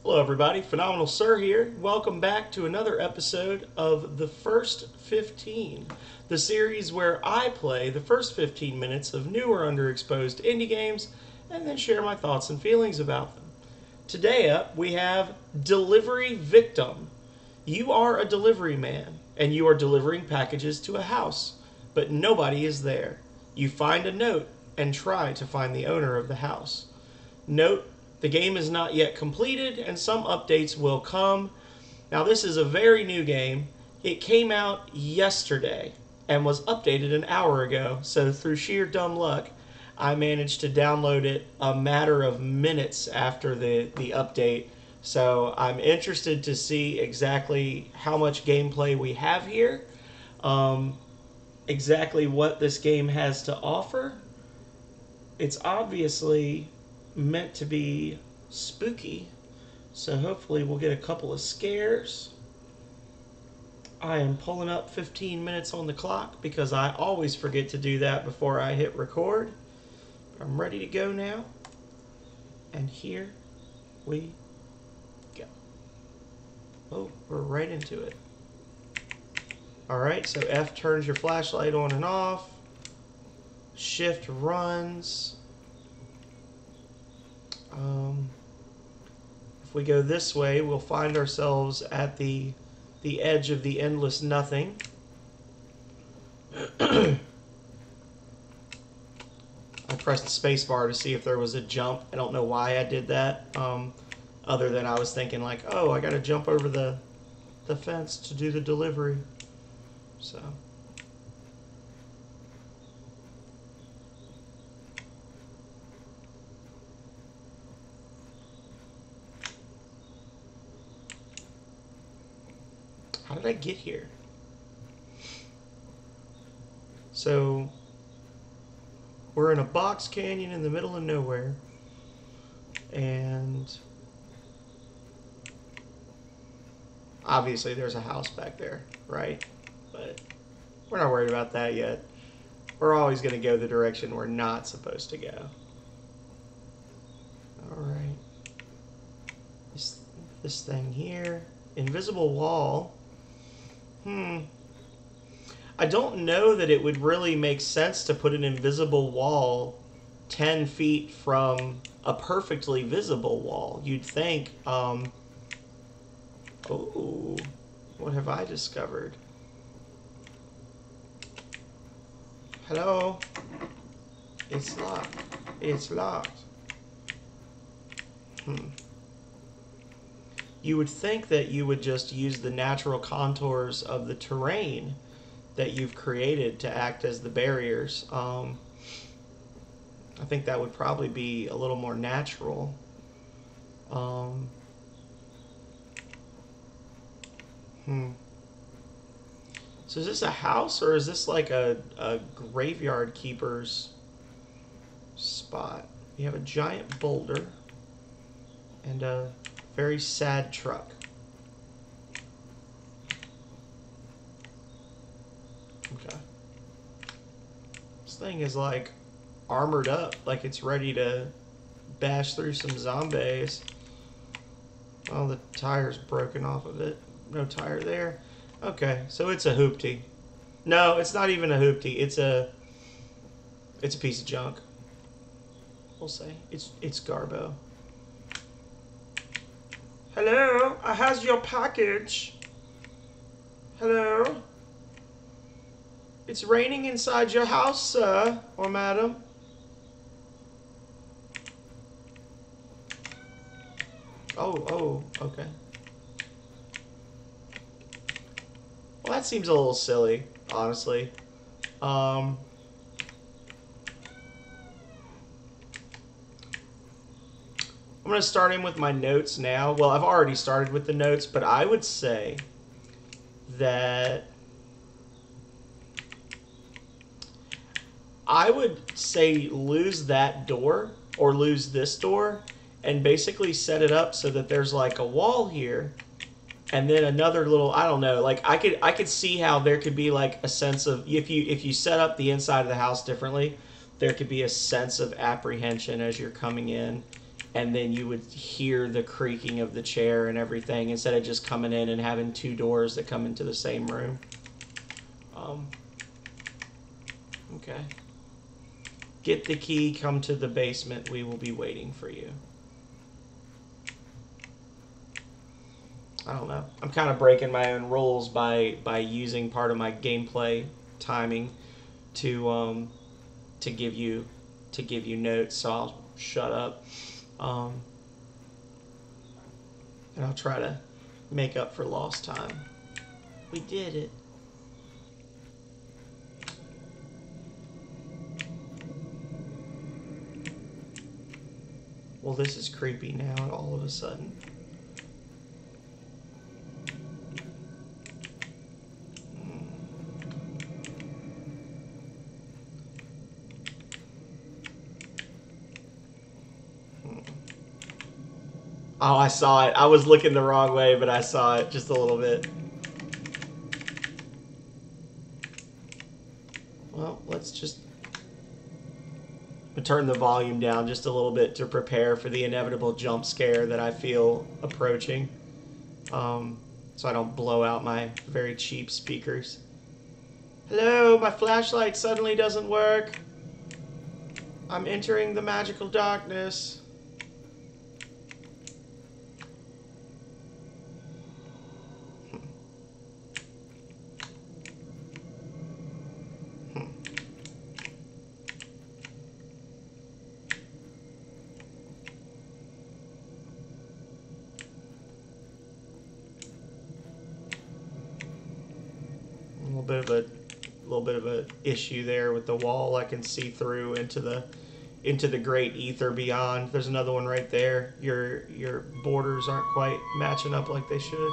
Hello, everybody. Phenomenal Sir here. Welcome back to another episode of The First 15, the series where I play the first 15 minutes of new or underexposed indie games and then share my thoughts and feelings about them. Today up, we have Delivery Victim. You are a delivery man, and you are delivering packages to a house, but nobody is there. You find a note and try to find the owner of the house. Note, the game is not yet completed, and some updates will come. Now, this is a very new game. It came out yesterday and was updated an hour ago, so through sheer dumb luck, I managed to download it a matter of minutes after the update. So I'm interested to see exactly how much gameplay we have here, exactly what this game has to offer. It's obviously meant to be spooky, so hopefully we'll get a couple of scares. I am pulling up 15 minutes on the clock because I always forget to do that before I hit record. I'm ready to go now, and here we go. Oh, we're right into it. Alright, so F turns your flashlight on and off. Shift runs. If we go this way, we'll find ourselves at the edge of the endless nothing. I pressed spacebar to see if there was a jump. I don't know why I did that, other than I was thinking like, oh, I gotta jump over the fence to do the delivery. So how did I get here? So we're in a box canyon in the middle of nowhere, and obviously there's a house back there, right? But we're not worried about that yet. We're always going to go the direction we're not supposed to go. Alright. This thing here. Invisible wall. I don't know that it would really make sense to put an invisible wall 10 feet from a perfectly visible wall. You'd think, oh, what have I discovered? Hello? It's locked. It's locked. You would think that you would just use the natural contours of the terrain that you've created to act as the barriers. I think that would probably be a little more natural. So is this a house, or is this like a graveyard keeper's spot? You have a giant boulder and a very sad truck. Okay. This thing is like armored up, like it's ready to bash through some zombies. Oh, the tire's broken off of it. No tire there. Okay, so it's a hoopty. No, it's not even a hoopty. It's a piece of junk. We'll say it's Garbo. Hello, I has your package. Hello. It's raining inside your house, sir or madam. Oh, okay. Well, that seems a little silly, honestly. I'm going to start in with my notes now. Well, I've already started with the notes, but I would say that lose that door or lose this door and basically set it up so that there's like a wall here and then another little, I don't know, like I could see how there could be like a sense of, if you set up the inside of the house differently, there could be a sense of apprehension as you're coming in and then you would hear the creaking of the chair and everything instead of just coming in and having two doors that come into the same room. Okay. Get the key, come to the basement. We will be waiting for you. I don't know. I'm kind of breaking my own rules by using part of my gameplay timing to give you notes. So I'll shut up, and I'll try to make up for lost time. We did it. Well, this is creepy now all of a sudden. Oh, I saw it. I was looking the wrong way, but I saw it just a little bit. Well, let's just turn the volume down just a little bit to prepare for the inevitable jump scare that I feel approaching, so I don't blow out my very cheap speakers. Hello, my flashlight suddenly doesn't work. I'm entering the magical darkness. A little bit of a issue there with the wall. I can see through into the great ether beyond. There's another one right there. Your borders aren't quite matching up like they should.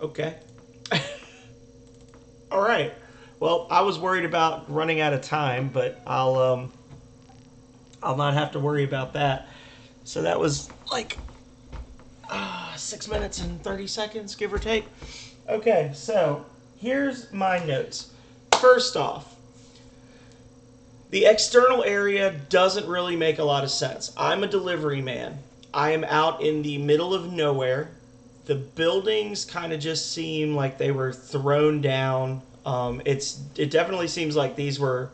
Okay. All right. Well, I was worried about running out of time, but I'll not have to worry about that. So that was like 6 minutes and 30 seconds, give or take. Okay, so here's my notes. First off, the external area doesn't really make a lot of sense. I'm a delivery man. I am out in the middle of nowhere. The buildings kind of just seem like they were thrown down. It definitely seems like these were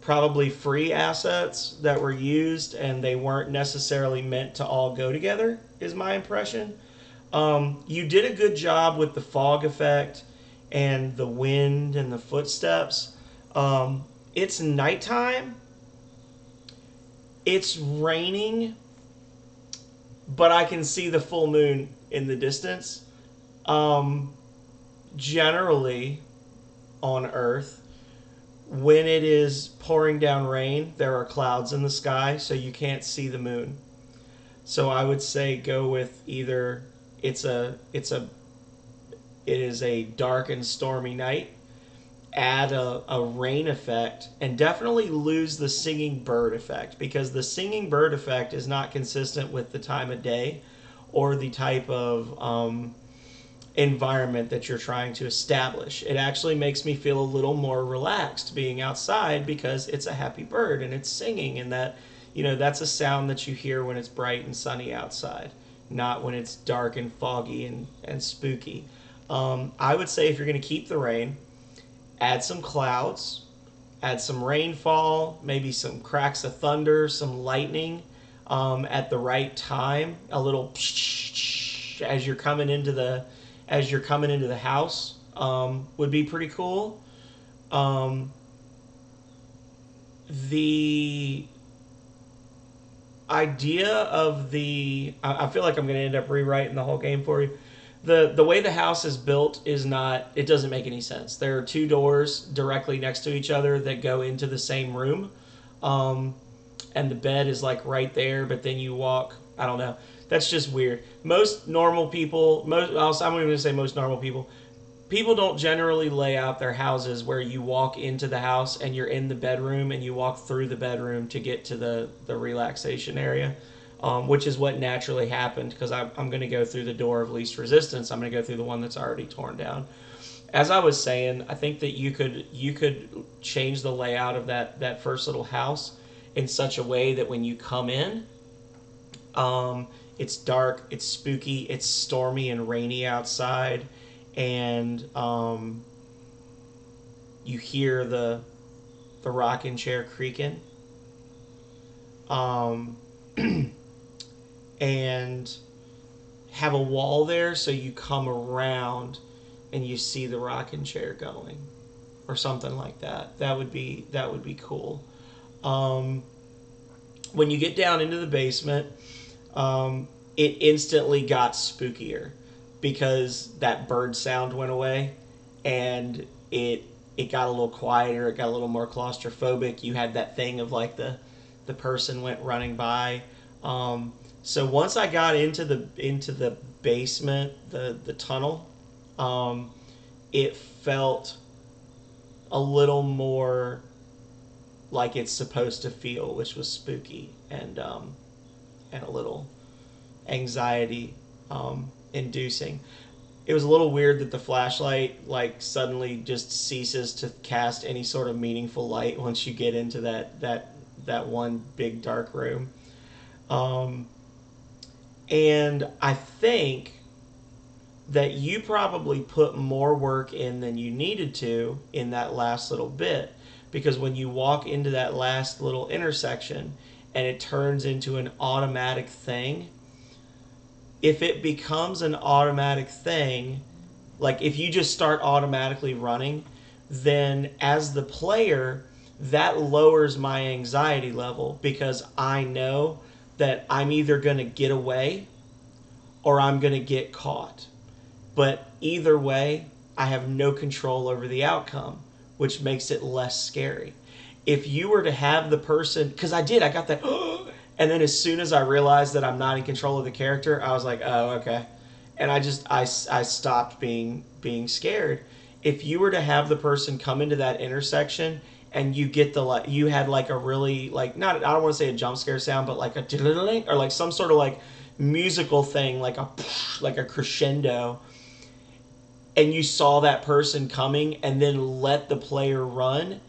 probably free assets that were used, and they weren't necessarily meant to all go together, is my impression. You did a good job with the fog effect and the wind and the footsteps. It's nighttime. It's raining, but I can see the full moon in the distance. Generally, on Earth, when it is pouring down rain, there are clouds in the sky, so you can't see the moon. So I would say go with either it is a dark and stormy night, add a rain effect, and definitely lose the singing bird effect, because the singing bird effect is not consistent with the time of day or the type of environment that you're trying to establish. It actually makes me feel a little more relaxed being outside because it's a happy bird and it's singing, and that, that's a sound that you hear when it's bright and sunny outside, not when it's dark and foggy and spooky. I would say if you're going to keep the rain, add some clouds, add some rainfall, maybe some cracks of thunder, some lightning at the right time. A little as you're coming into the house would be pretty cool. The idea of I feel like I'm going to end up rewriting the whole game for you. The way the house is built it doesn't make any sense. There are two doors directly next to each other that go into the same room. and the bed is like right there, but then you walk. I don't know. That's just weird. Most normal people, I'm going to say most normal people don't generally lay out their houses where you walk into the house and you're in the bedroom and you walk through the bedroom to get to the relaxation area, which is what naturally happened because I'm going to go through the door of least resistance. I'm going to go through the one that's already torn down. As I was saying, I think that you could change the layout of that first little house in such a way that when you come in, it's dark, it's spooky, it's stormy and rainy outside, and you hear the rocking chair creaking, and have a wall there so you come around and you see the rocking chair going, or something like that. That would be cool. When you get down into the basement, it instantly got spookier because that bird sound went away, and it got a little quieter. It got a little more claustrophobic. You had that thing of like the person went running by. So once I got into the basement, the tunnel, it felt a little more like it's supposed to feel, which was spooky and a little anxiety inducing. It was a little weird that the flashlight like suddenly just ceases to cast any sort of meaningful light once you get into that one big dark room. And I think that you probably put more work in than you needed to in that last little bit, because when you walk into that last little intersection and it turns into an automatic thing, if it becomes an automatic thing, like if you just start automatically running, then as the player, that lowers my anxiety level because I know that I'm either going to get away or I'm going to get caught. But either way, I have no control over the outcome, which makes it less scary. If you were to have the person, because I got that, and then as soon as I realized that I'm not in control of the character, I was like, oh, okay. And I stopped being scared. If you were to have the person come into that intersection and you get you had like a really, like, not, I don't want to say a jump scare sound, but like a, or like some sort of like musical thing, like a crescendo, and you saw that person coming and then let the player run,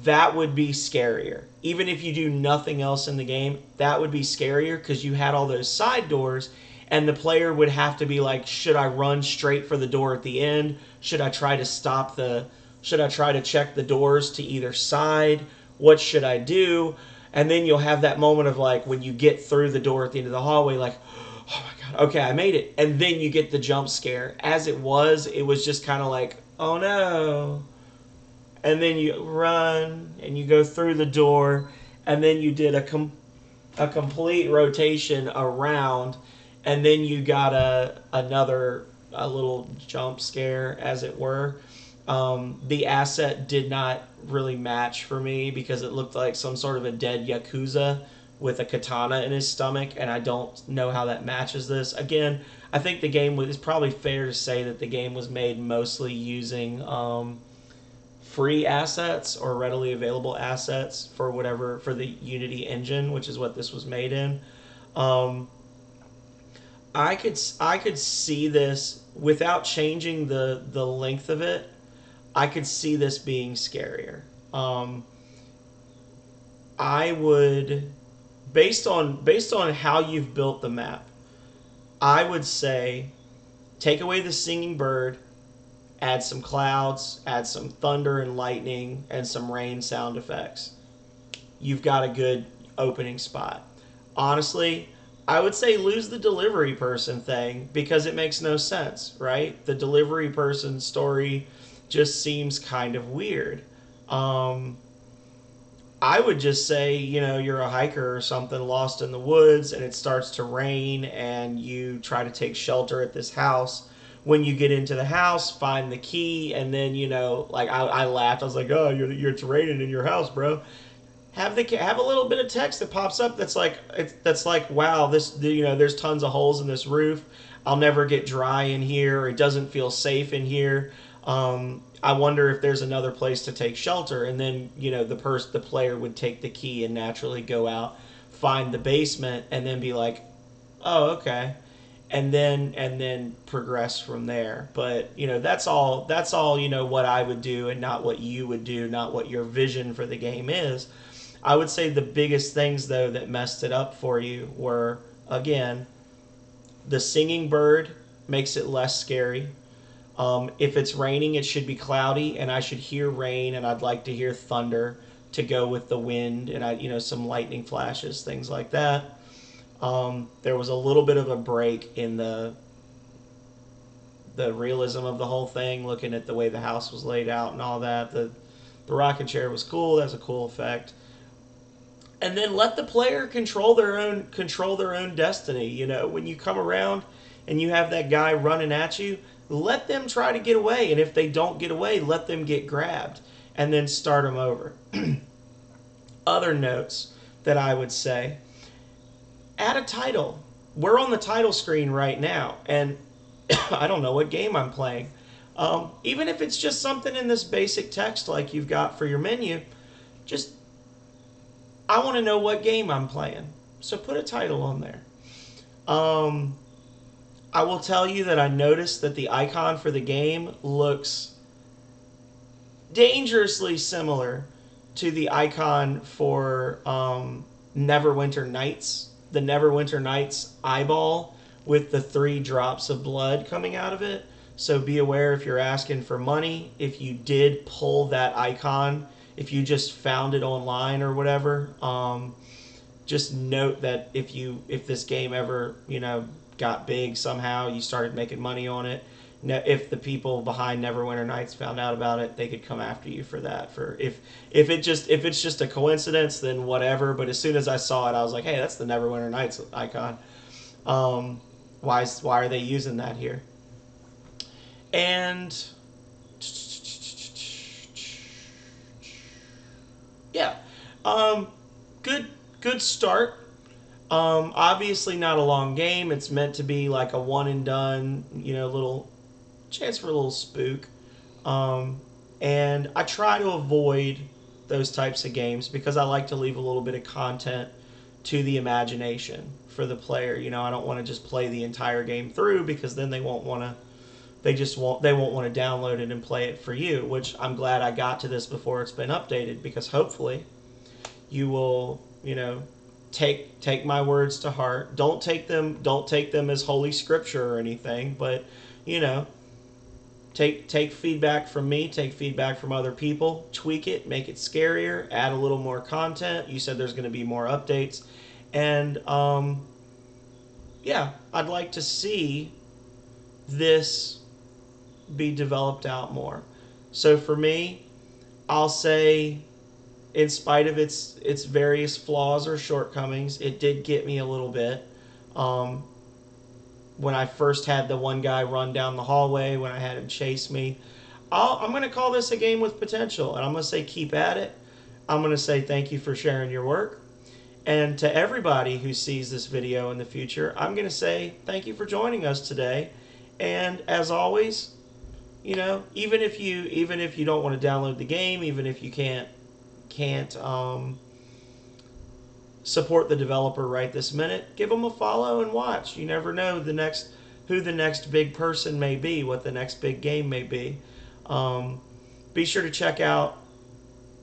that would be scarier. Even if you do nothing else in the game, that would be scarier because you had all those side doors and the player would have to be like, should I run straight for the door at the end? Should I try to check the doors to either side? What should I do? And then you'll have that moment of like, when you get through the door at the end of the hallway, like, oh my God, okay, I made it. And then you get the jump scare. As it was just kind of like, oh no. And then you run and you go through the door, and then you did a complete rotation around, and then you got a little jump scare, as it were. The asset did not really match for me because it looked like some sort of a dead Yakuza with a katana in his stomach, and I don't know how that matches this. Again, I think the game it's probably fair to say that the game was made mostly using free assets or readily available assets for the Unity engine, which is what this was made in. I could see this without changing the length of it. I could see this being scarier. I would, based on how you've built the map, I would say take away the singing bird, add some clouds, add some thunder and lightning, and some rain sound effects. You've got a good opening spot. Honestly, I would say lose the delivery person thing because it makes no sense, right? The delivery person story just seems kind of weird. I would just say, you're a hiker or something lost in the woods and it starts to rain and you try to take shelter at this house. When you get into the house, find the key, and then, like I laughed. I was like, oh, it's raining in your house, bro. have a little bit of text that pops up that's like wow, this, you know, there's tons of holes in this roof. I'll never get dry in here. Or it doesn't feel safe in here. I wonder if there's another place to take shelter. And then, you know, the player would take the key and naturally go out, find the basement, and then be like, oh, okay, and then progress from there. But, you know, that's all, you know, what I would do, and not what you would do, not what your vision for the game is. I would say the biggest things, though, that messed it up for you were, again, the singing bird makes it less scary. If it's raining, it should be cloudy, and I should hear rain, and I'd like to hear thunder to go with the wind, and you know, some lightning flashes, things like that. There was a little bit of a break in the realism of the whole thing, looking at the way the house was laid out and all that. The rocking chair was cool. That's a cool effect. And then let the player control their own destiny. You know, when you come around and you have that guy running at you, let them try to get away. And if they don't get away, let them get grabbed, and then start them over. Other notes that I would say: add a title. We're on the title screen right now, and I don't know what game I'm playing. Even if it's just something in this basic text like you've got for your menu, just, I want to know what game I'm playing. So put a title on there. I will tell you that I noticed that the icon for the game looks dangerously similar to the icon for Neverwinter Nights. The Neverwinter Nights eyeball with the 3 drops of blood coming out of it. So be aware if you're asking for money, if you did pull that icon, if you just found it online or whatever, just note that if this game ever, you know, got big somehow, you started making money on it, if the people behind Neverwinter Nights found out about it, they could come after you for that. For if it's just a coincidence, then whatever. But as soon as I saw it, I was like, hey, that's the Neverwinter Nights icon. Why are they using that here? And yeah, good start. Obviously not a long game. It's meant to be like a one and done, you know, little chance for a little spook. And I try to avoid those types of games because I like to leave a little bit of content to the imagination for the player. You know, I don't want to just play the entire game through, because then they won't want to download it and play it for you, which I'm glad I got to this before it's been updated, because hopefully you will, you know, take my words to heart. Don't take them as holy scripture or anything, but, you know, take feedback from me, take feedback from other people, tweak it, make it scarier, add a little more content. You said there's going to be more updates, and yeah, I'd like to see this be developed out more. So for me, I'll say, in spite of its various flaws or shortcomings, it did get me a little bit. When I first had the one guy run down the hallway, when I had him chase me, I'm going to call this a game with potential, and I'm going to say keep at it. I'm going to say thank you for sharing your work. And to everybody who sees this video in the future, I'm going to say thank you for joining us today. And as always, you know, even if you don't want to download the game, even if you can't support the developer right this minute, give them a follow and watch. You never know who the next big person may be, what the next big game may be. Be sure to check out,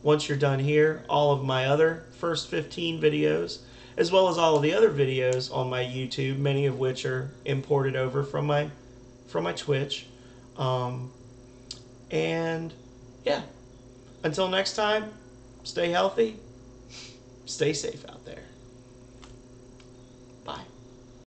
once you're done here, all of my other first 15 videos, as well as all of the other videos on my YouTube, many of which are imported over from my Twitch. And yeah, until next time, stay healthy, stay safe out there.